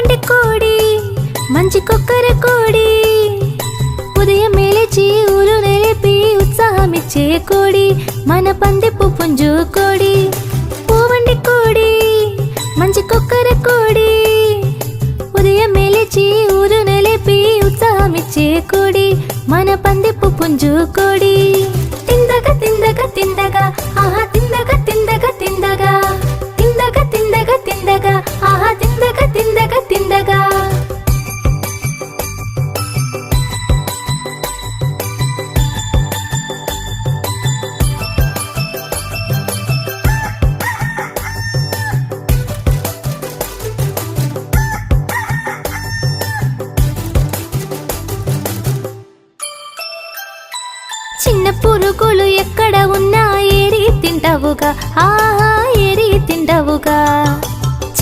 పూవంటి కోడి మంచి కొక్కర కోడి ఉదయం లేచి ఊరు నిలిపి ఉత్సాహమిచ్చే కోడి మన పందిపు పుంజు కోడి పూవంటి కోడి మంచి కొక్కర కోడి ఉదయం లేచి ఊరు నిలిపి ఉత్సాహమిచ్చే కోడి మన పందిపు పుంజు కోడి తిందగా తిందగా తిందగా ఆహా తిందగా తిందగా తిందగా తిందగా తిందగా తిందగా ఆహా తిందగా తిందగా తిందగా చిన్న పురుగులు ఎక్కడ ఉన్నా ఏరి తింటావుగా ఆ